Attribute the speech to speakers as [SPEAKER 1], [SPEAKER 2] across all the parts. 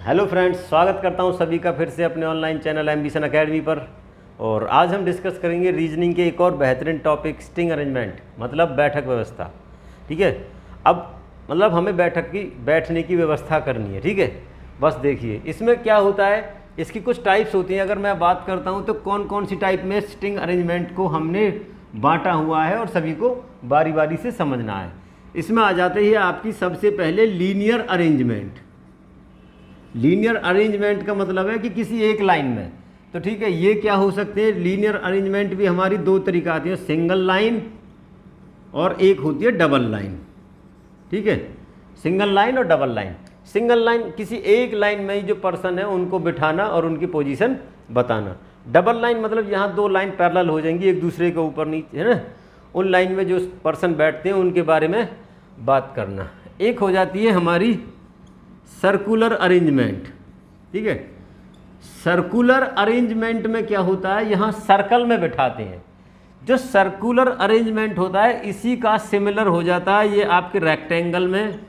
[SPEAKER 1] Hello friends, स्वागत करता हूं सभी का फिर से अपने ऑनलाइन चैनल एम्बिशन एकेडमी पर। और आज हम डिस्कस करेंगे रीजनिंग के एक और बेहतरीन टॉपिक, स्टिंग अरेंजमेंट, मतलब बैठक व्यवस्था। ठीक है, अब मतलब हमें बैठने की व्यवस्था करनी है। ठीक है, बस देखिए इसमें क्या होता है, इसकी कुछ टाइप्स होती हैं। अगर मैं बात करता हूँ तो कौन कौन सी टाइप में स्टिंग अरेंजमेंट को हमने बांटा हुआ है और सभी को बारी बारी से समझना है। इसमें आ जाते ही आपकी सबसे पहले लीनियर अरेंजमेंट। लीनियर अरेंजमेंट का मतलब है कि किसी एक लाइन में, तो ठीक है, ये क्या हो सकते हैं, लीनियर अरेंजमेंट भी हमारी दो तरीका आती है, सिंगल लाइन और एक होती है डबल लाइन। ठीक है, सिंगल लाइन और डबल लाइन। सिंगल लाइन किसी एक लाइन में ही जो पर्सन है उनको बिठाना और उनकी पोजीशन बताना। डबल लाइन मतलब यहाँ दो लाइन पैरेलल हो जाएंगी एक दूसरे के ऊपर नीचे, है ना, उन लाइन में जो पर्सन बैठते हैं उनके बारे में बात करना। एक हो जाती है हमारी सर्कुलर अरेंजमेंट। ठीक है, सर्कुलर अरेंजमेंट में क्या होता है, यहाँ सर्कल में बैठाते हैं। जो सर्कुलर अरेंजमेंट होता है इसी का सिमिलर हो जाता है ये आपके रेक्टेंगल में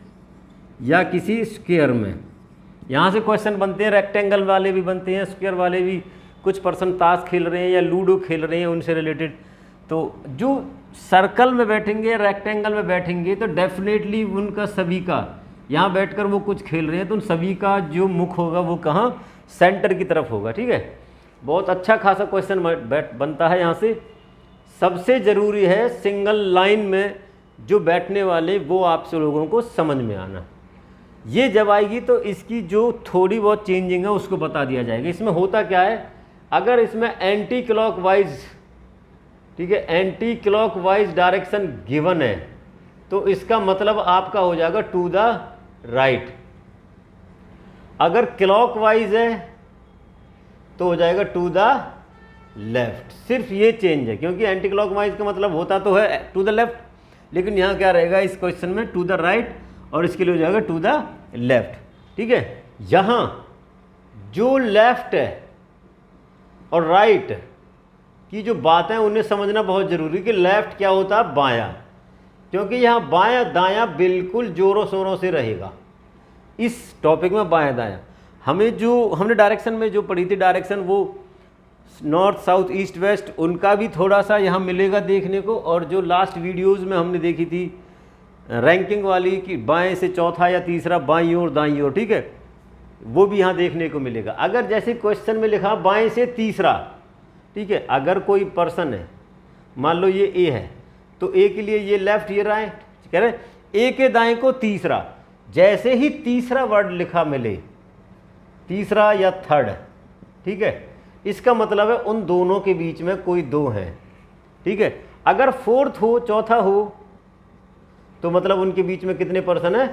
[SPEAKER 1] या किसी स्क्वायर में। यहाँ से क्वेश्चन बनते हैं, रेक्टेंगल वाले भी बनते हैं, स्क्वायर वाले भी। कुछ पर्सन ताश खेल रहे हैं या लूडो खेल रहे हैं उनसे रिलेटेड। तो जो सर्कल में बैठेंगे, रेक्टेंगल में बैठेंगे, तो डेफिनेटली उनका सभी का यहाँ बैठकर वो कुछ खेल रहे हैं तो उन सभी का जो मुख होगा वो कहाँ, सेंटर की तरफ होगा। ठीक है, बहुत अच्छा खासा क्वेश्चन बनता है यहाँ से। सबसे ज़रूरी है सिंगल लाइन में जो बैठने वाले वो आप लोगों को समझ में आना। ये जब आएगी तो इसकी जो थोड़ी बहुत चेंजिंग है उसको बता दिया जाएगा। इसमें होता क्या है, अगर इसमें एंटी क्लॉकवाइज, ठीक है, एंटी क्लॉकवाइज डायरेक्शन गिवन है तो इसका मतलब आपका हो जाएगा टू द राइट। अगर क्लॉकवाइज है तो हो जाएगा टू द लेफ्ट। सिर्फ ये चेंज है, क्योंकि एंटी क्लॉकवाइज का मतलब होता तो है टू द लेफ्ट, लेकिन यहाँ क्या रहेगा इस क्वेश्चन में टू द राइट, और इसके लिए हो जाएगा टू द लेफ्ट। ठीक है, यहाँ जो लेफ्ट है और राइट की जो बात है उन्हें समझना बहुत ज़रूरी कि लेफ्ट क्या होता है, बायां, क्योंकि यहाँ बायां दायां बिल्कुल जोरों शोरों से रहेगा। इस टॉपिक में बायां दायां हमें जो हमने डायरेक्शन में जो पढ़ी थी डायरेक्शन, वो नॉर्थ साउथ ईस्ट वेस्ट, उनका भी थोड़ा सा यहाँ मिलेगा देखने को। और जो लास्ट वीडियोस में हमने देखी थी रैंकिंग वाली कि बाएं से चौथा या तीसरा, बाईं ओर दाईं ओर, ठीक है, वो भी यहाँ देखने को मिलेगा। अगर जैसे क्वेश्चन में लिखा बाएं से तीसरा, ठीक है, अगर कोई पर्सन है, मान लो ये ए है, तो ए के लिए ये लेफ्ट, ये राइट, कह रहे ए के दाएं को तीसरा। जैसे ही तीसरा वर्ड लिखा मिले, तीसरा या थर्ड, ठीक है, इसका मतलब है उन दोनों के बीच में कोई दो है। ठीक है, अगर फोर्थ हो, चौथा हो, तो मतलब उनके बीच में कितने पर्सन है,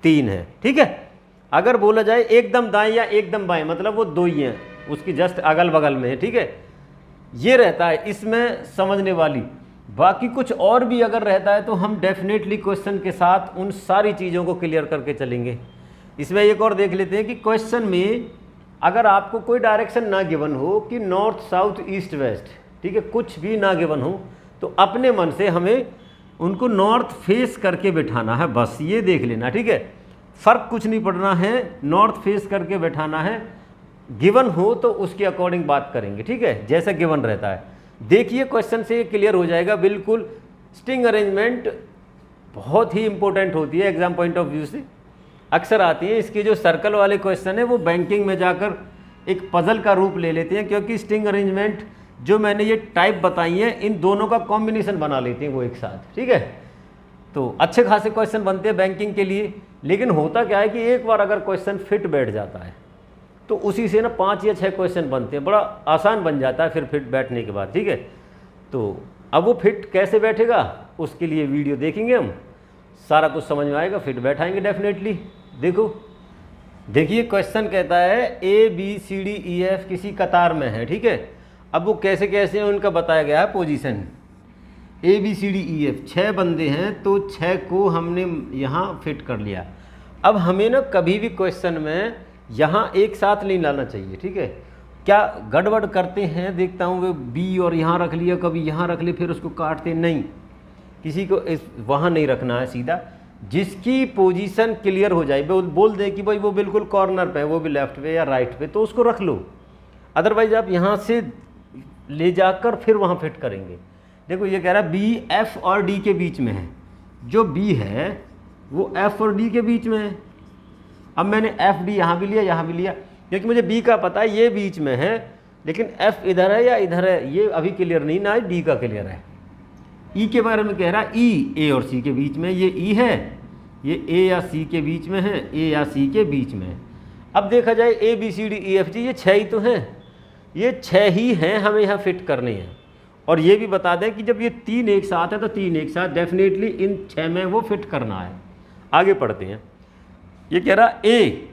[SPEAKER 1] तीन है। ठीक है, अगर बोला जाए एकदम दाएं या एकदम बाएं, मतलब वो दो ही हैं, उसकी जस्ट अगल बगल में है। ठीक है, ये रहता है इसमें समझने वाली। बाकी कुछ और भी अगर रहता है तो हम डेफिनेटली क्वेश्चन के साथ उन सारी चीज़ों को क्लियर करके चलेंगे। इसमें एक और देख लेते हैं कि क्वेश्चन में अगर आपको कोई डायरेक्शन ना गिवन हो कि नॉर्थ साउथ ईस्ट वेस्ट, ठीक है, कुछ भी ना गिवन हो, तो अपने मन से हमें उनको नॉर्थ फेस करके बैठाना है, बस ये देख लेना। ठीक है, फ़र्क कुछ नहीं पड़ना है, नॉर्थ फेस करके बैठाना है। गिवन हो तो उसके अकॉर्डिंग बात करेंगे। ठीक है, जैसा गिवन रहता है। देखिए क्वेश्चन से क्लियर हो जाएगा बिल्कुल। स्टिंग अरेंजमेंट बहुत ही इंपॉर्टेंट होती है एग्जाम पॉइंट ऑफ व्यू से, अक्सर आती है। इसके जो सर्कल वाले क्वेश्चन है वो बैंकिंग में जाकर एक पजल का रूप ले लेते हैं, क्योंकि स्टिंग अरेंजमेंट जो मैंने ये टाइप बताई है इन दोनों का कॉम्बिनेशन बना लेते हैं वो एक साथ। ठीक है, तो अच्छे खासे क्वेश्चन बनते हैं बैंकिंग के लिए। लेकिन होता क्या है कि एक बार अगर क्वेश्चन फिट बैठ जाता है तो उसी से ना 5 या 6 क्वेश्चन बनते हैं, बड़ा आसान बन जाता है फिर फिट बैठने के बाद। ठीक है, तो अब वो फिट कैसे बैठेगा उसके लिए वीडियो देखेंगे हम, सारा कुछ समझ में आएगा, फिट बैठाएंगे डेफिनेटली। देखो, देखिए क्वेश्चन कहता है A B C D E F किसी कतार में है। ठीक है, अब वो कैसे कैसे उनका बताया गया है position. A B C D E F 6 बंदे हैं तो 6 को हमने यहाँ फिट कर लिया। अब हमें ना कभी भी क्वेश्चन में यहाँ एक साथ नहीं लाना चाहिए। ठीक है, क्या गड़बड़ करते हैं देखता हूँ, वे बी और यहाँ रख लिया, कभी यहाँ रख लिया, फिर उसको काटते नहीं। किसी को वहाँ नहीं रखना है सीधा, जिसकी पोजीशन क्लियर हो जाए, बोल दें कि भाई वो बिल्कुल कॉर्नर पे है, वो भी लेफ्ट पे या राइट पे, तो उसको रख लो। अदरवाइज आप यहाँ से ले जाकर फिर वहाँ फिट करेंगे। देखो ये कह रहा है बी एफ और डी के बीच में है, जो बी है वो एफ और डी के बीच में है। अब मैंने एफ डी यहाँ भी लिया, यहाँ भी लिया, क्योंकि मुझे बी का पता है ये बीच में है, लेकिन एफ इधर है या इधर है ये अभी क्लियर नहीं ना, डी का क्लियर है। ई के बारे में कह रहा है ई ए और सी के बीच में, ये ई है, ये ए या सी के बीच में है, ए या सी के बीच में है। अब देखा जाए A B C D E F G, ये 6 ही तो हैं, ये 6 ही हैं हमें यहाँ फिट करने हैं। और ये भी बता दें कि जब ये 3 एक साथ है तो 3 एक साथ डेफिनेटली इन 6 में वो फिट करना है। आगे पढ़ते हैं। ये कह रहा ए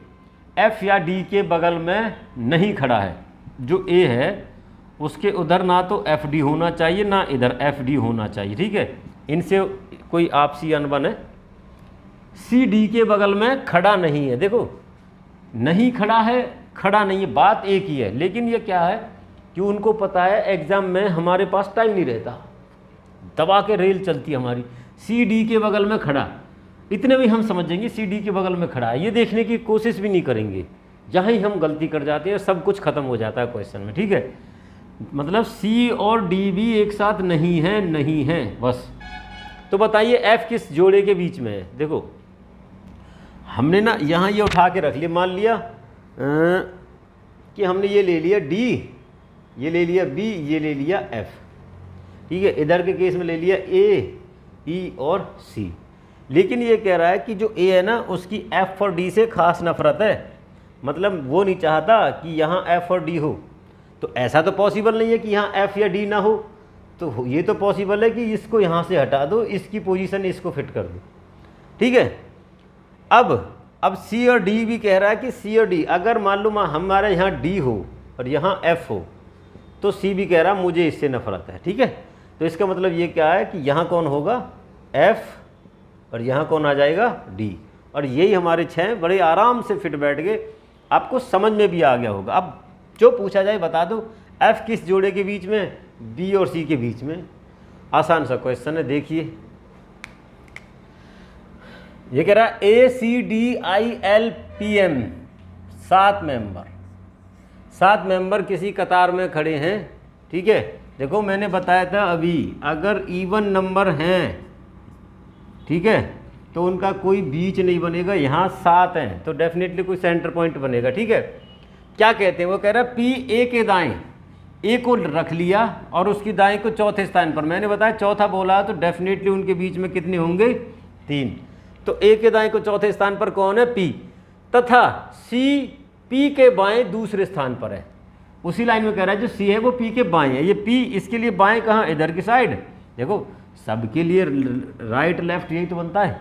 [SPEAKER 1] एफ या डी के बगल में नहीं खड़ा है, जो ए है उसके उधर ना तो एफ डी होना चाहिए ना इधर एफ डी होना चाहिए, ठीक है, इनसे कोई आपसी अनबन है। सी डी के बगल में खड़ा नहीं है, देखो नहीं खड़ा है, खड़ा नहीं है, बात एक ही है, लेकिन ये क्या है कि उनको पता है एग्ज़ाम में हमारे पास टाइम नहीं रहता, दबा के रेल चलती है हमारी। सी डी के बगल में खड़ा, इतने भी हम समझेंगे सी डी के बगल में खड़ा है, ये देखने की कोशिश भी नहीं करेंगे। जहाँ ही हम गलती कर जाते हैं सब कुछ खत्म हो जाता है क्वेश्चन में, ठीक है। मतलब सी और डी भी एक साथ नहीं है, नहीं है बस। तो बताइए एफ किस जोड़े के बीच में है। देखो हमने ना यहाँ ये उठा के रख लिया, मान लिया कि हमने ये ले लिया डी, ये ले लिया बी, ये ले लिया एफ, ठीक है। इधर के केस में ले लिया ए, ई और सी। लेकिन ये कह रहा है कि जो ए है ना उसकी एफ और डी से खास नफरत है, मतलब वो नहीं चाहता कि यहाँ एफ और डी हो। तो ऐसा तो पॉसिबल नहीं है कि यहाँ एफ या डी ना हो, तो ये तो पॉसिबल है कि इसको यहाँ से हटा दो, इसकी पोजीशन इसको फिट कर दो, ठीक है। अब सी और डी भी कह रहा है कि सी और डी अगर मान लो हमारे यहाँ डी हो और यहाँ एफ हो, तो सी भी कह रहा मुझे इससे नफरत है, ठीक है। तो इसका मतलब ये क्या है कि यहाँ कौन होगा एफ और यहाँ कौन आ जाएगा डी, और यही हमारे 6 बड़े आराम से फिट बैठ गए। आपको समझ में भी आ गया होगा। अब जो पूछा जाए बता दो एफ किस जोड़े के बीच में, बी और सी के बीच में। आसान सा क्वेश्चन है, देखिए ये कह रहा है A C D I L P M 7 member किसी कतार में खड़े हैं, ठीक है। देखो मैंने बताया था अभी अगर इवन नंबर हैं, ठीक है, तो उनका कोई बीच नहीं बनेगा। यहाँ 7 हैं तो डेफिनेटली कोई सेंटर पॉइंट बनेगा, ठीक है। क्या कहते हैं, वो कह रहा है पी ए के दाएं, ए को रख लिया और उसकी दाएं को चौथे स्थान पर। मैंने बताया चौथा बोला तो डेफिनेटली उनके बीच में कितने होंगे 3। तो ए के दाएं को चौथे स्थान पर कौन है पी, तथा सी पी के बाएं दूसरे स्थान पर है। उसी लाइन में कह रहा है जो सी है वो पी के बाएं है, ये पी इसके लिए बाएं कहाँ, इधर की साइड। देखो सबके लिए राइट लेफ्ट यही तो बनता है,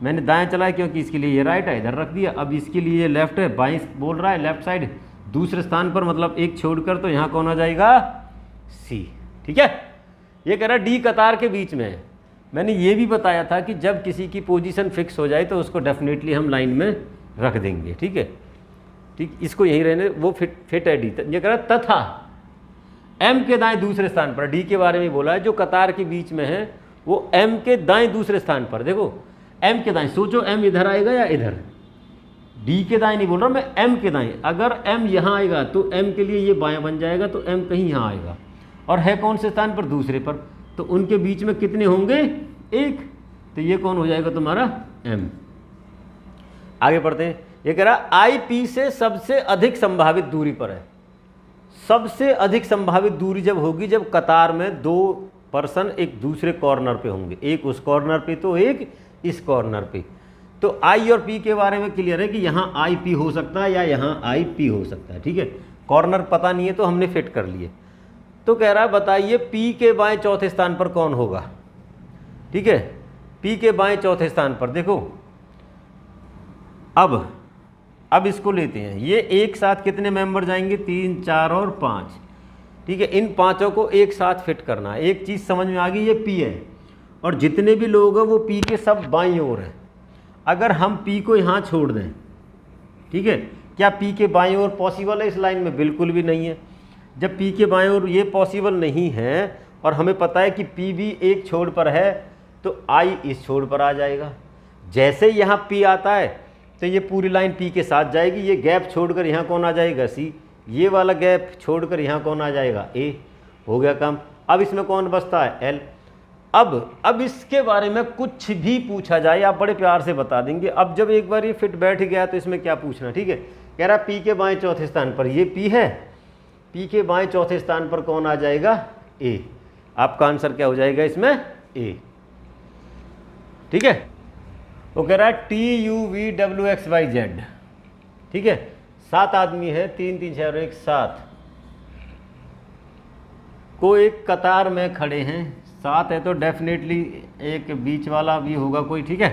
[SPEAKER 1] मैंने दाएं चलाया क्योंकि इसके लिए ये राइट है, इधर रख दिया। अब इसके लिए ये लेफ्ट है, बाएं बोल रहा है लेफ्ट साइड दूसरे स्थान पर, मतलब एक छोड़कर, तो यहाँ कौन आ जाएगा सी, ठीक है। ये कह रहा है डी कतार के बीच में है। मैंने ये भी बताया था कि जब किसी की पोजीशन फिक्स हो जाए तो उसको डेफिनेटली हम लाइन में रख देंगे, ठीक है, ठीक। इसको यहीं रहने, वो फिट है डी। ये कह रहा है तथा एम के दाएं दूसरे स्थान पर, डी के बारे में बोला है, जो कतार के बीच में है वो एम के दाएं दूसरे स्थान पर। देखो एम के दाएं, सोचो एम इधर आएगा या इधर, डी के दाएं नहीं बोल रहा मैं, एम के दाएं। अगर एम यहाँ आएगा तो एम के लिए ये बायां बन जाएगा, तो एम कहीं यहाँ आएगा, और है कौन से स्थान पर, दूसरे पर, तो उनके बीच में कितने होंगे 1, तो ये कौन हो जाएगा तुम्हारा एम। आगे बढ़ते हैं। ये कह रहा आई पी से सबसे अधिक संभावित दूरी पर है। सबसे अधिक संभावित दूरी जब होगी जब कतार में 2 पर्सन एक दूसरे कॉर्नर पे होंगे, एक उस कॉर्नर पे तो एक इस कॉर्नर पे। तो आई और पी के बारे में क्लियर है कि यहाँ आई पी हो सकता है या यहाँ आई पी हो सकता है, ठीक है। कॉर्नर पता नहीं है तो हमने फिट कर लिए। तो कह रहा है बताइए पी के बाएं चौथे स्थान पर कौन होगा, ठीक है। पी के बाएं चौथे स्थान पर देखो, अब इसको लेते हैं। ये एक साथ कितने मेंबर जाएंगे, 3, 4 और 5, ठीक है। इन 5 को एक साथ फिट करना है। एक चीज़ समझ में आ गई, ये पी है और जितने भी लोग हैं वो पी के सब बाईं ओर हैं। अगर हम पी को यहाँ छोड़ दें, ठीक है, क्या पी के बाईं ओर पॉसिबल है इस लाइन में? बिल्कुल भी नहीं है। जब पी के बाईं ओर ये पॉसिबल नहीं है और हमें पता है कि पी भी एक छोर पर है, तो आई इस छोर पर आ जाएगा। जैसे यहाँ P आता है तो ये पूरी लाइन P के साथ जाएगी, ये गैप छोड़कर यहाँ कौन आ जाएगा C, ये वाला गैप छोड़कर यहाँ कौन आ जाएगा A। हो गया काम। अब इसमें कौन बचता है L। अब इसके बारे में कुछ भी पूछा जाए आप बड़े प्यार से बता देंगे। अब जब एक बार ये फिट बैठ गया तो इसमें क्या पूछना, ठीक है। कह रहा P के बाएं चौथे स्थान पर, ये P है, P के बाएं चौथे स्थान पर कौन आ जाएगा A। आपका आंसर क्या हो जाएगा इसमें A, ठीक है। वो कह रहा है TUVWXYZ, ठीक है। 7 आदमी है, 3 3 6 और 1 7 को एक कतार में खड़े हैं। 7 है तो डेफिनेटली एक बीच वाला भी होगा कोई, ठीक है।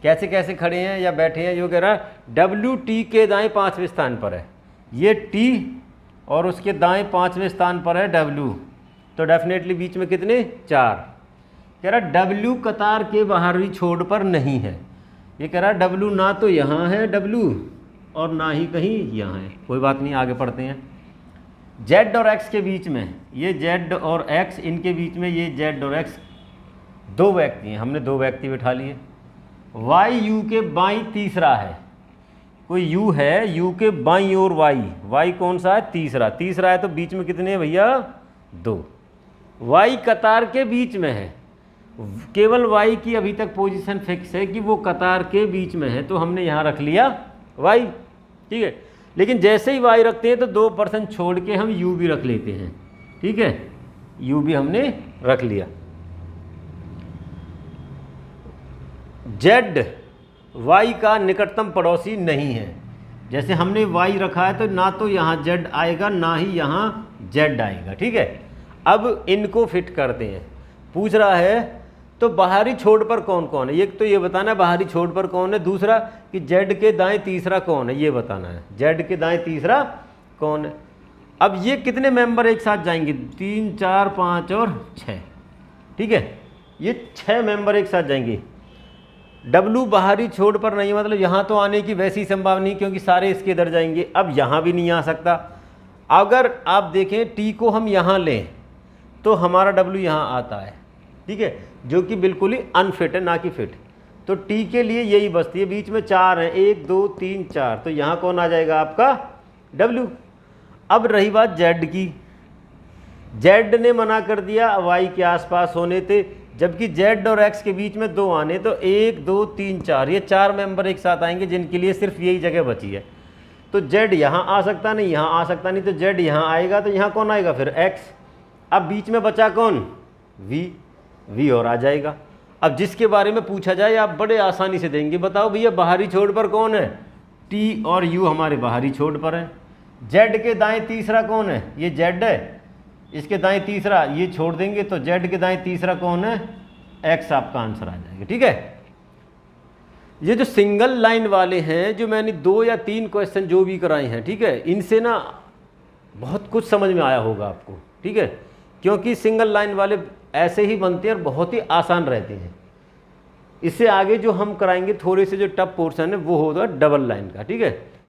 [SPEAKER 1] कैसे कैसे खड़े हैं या बैठे हैं, जो कह रहा है WT के दाएं 5वें स्थान पर है, ये T और उसके दाएं 5वें स्थान पर है W, तो डेफिनेटली बीच में कितने 4। कह रहा W कतार के बाहरी छोर पर नहीं है। ये कह रहा W ना तो यहाँ है W और ना ही कहीं यहाँ है। कोई बात नहीं, आगे पढ़ते हैं। Z और X के बीच में, ये Z और X, इनके बीच में ये Z और X 2 व्यक्ति हैं, हमने 2 व्यक्ति बिठा लिए। Y U के बाईं तीसरा है, कोई U है, U के बाईं ओर Y कौन सा है तीसरा है, तो बीच में कितने हैं भैया 2। Y कतार के बीच में है, केवल Y की अभी तक पोजीशन फिक्स है कि वो कतार के बीच में है, तो हमने यहाँ रख लिया Y, ठीक है। लेकिन जैसे ही Y रखते हैं तो 2% छोड़ के हम U भी रख लेते हैं, ठीक है। U भी हमने रख लिया। Z Y का निकटतम पड़ोसी नहीं है। जैसे हमने Y रखा है तो ना तो यहाँ Z आएगा ना ही यहाँ Z आएगा, ठीक है। अब इनको फिट करते हैं। पूछ रहा है तो बाहरी छोर पर कौन कौन है, एक तो ये बताना है बाहरी छोर पर कौन है, दूसरा कि Z के दाएं तीसरा कौन है, ये बताना है Z के दाएं तीसरा कौन है। अब ये कितने मेंबर एक साथ जाएंगे, 3 4 5 और 6, ठीक है। ये 6 मेंबर एक साथ जाएंगे। W बाहरी छोर पर नहीं, मतलब यहाँ तो आने की वैसी संभावना नहीं क्योंकि सारे इसके इधर जाएंगे। अब यहाँ भी नहीं आ सकता। अगर आप देखें T को हम यहाँ लें तो हमारा W यहाँ आता है, ठीक है, जो कि बिल्कुल ही अनफिट है, ना कि फिट। तो T के लिए यही बचती है, बीच में 4 हैं, 1 2 3 4, तो यहाँ कौन आ जाएगा आपका W। अब रही बात Z की, Z ने मना कर दिया Y के आसपास होने थे, जबकि Z और X के बीच में 2 आने, तो 1 2 3 4, ये 4 मेंबर एक साथ आएंगे जिनके लिए सिर्फ यही जगह बची है। तो Z यहाँ आ सकता नहीं, यहाँ आ सकता नहीं, तो Z यहाँ आएगा, तो यहाँ कौन आएगा फिर X। अब बीच में बचा कौन V और आ जाएगा। अब जिसके बारे में पूछा जाए आप बड़े आसानी से देंगे। बताओ भैया बाहरी छोर पर कौन है, T और U हमारे बाहरी छोर पर है। Z के दाएं तीसरा कौन है, ये Z है, इसके दाएं तीसरा ये छोड़ देंगे, तो Z के दाएं तीसरा कौन है X, आपका आंसर आ जाएगा, ठीक है। ये जो सिंगल लाइन वाले हैं, जो मैंने 2 या 3 क्वेश्चन जो भी कराए हैं, ठीक है, इनसे ना बहुत कुछ समझ में आया होगा आपको, ठीक है, क्योंकि सिंगल लाइन वाले ऐसे ही बनते हैं और बहुत ही आसान रहते हैं। इससे आगे जो हम कराएंगे थोड़े से जो टफ पोर्शन है वो होगा डबल लाइन का, ठीक है।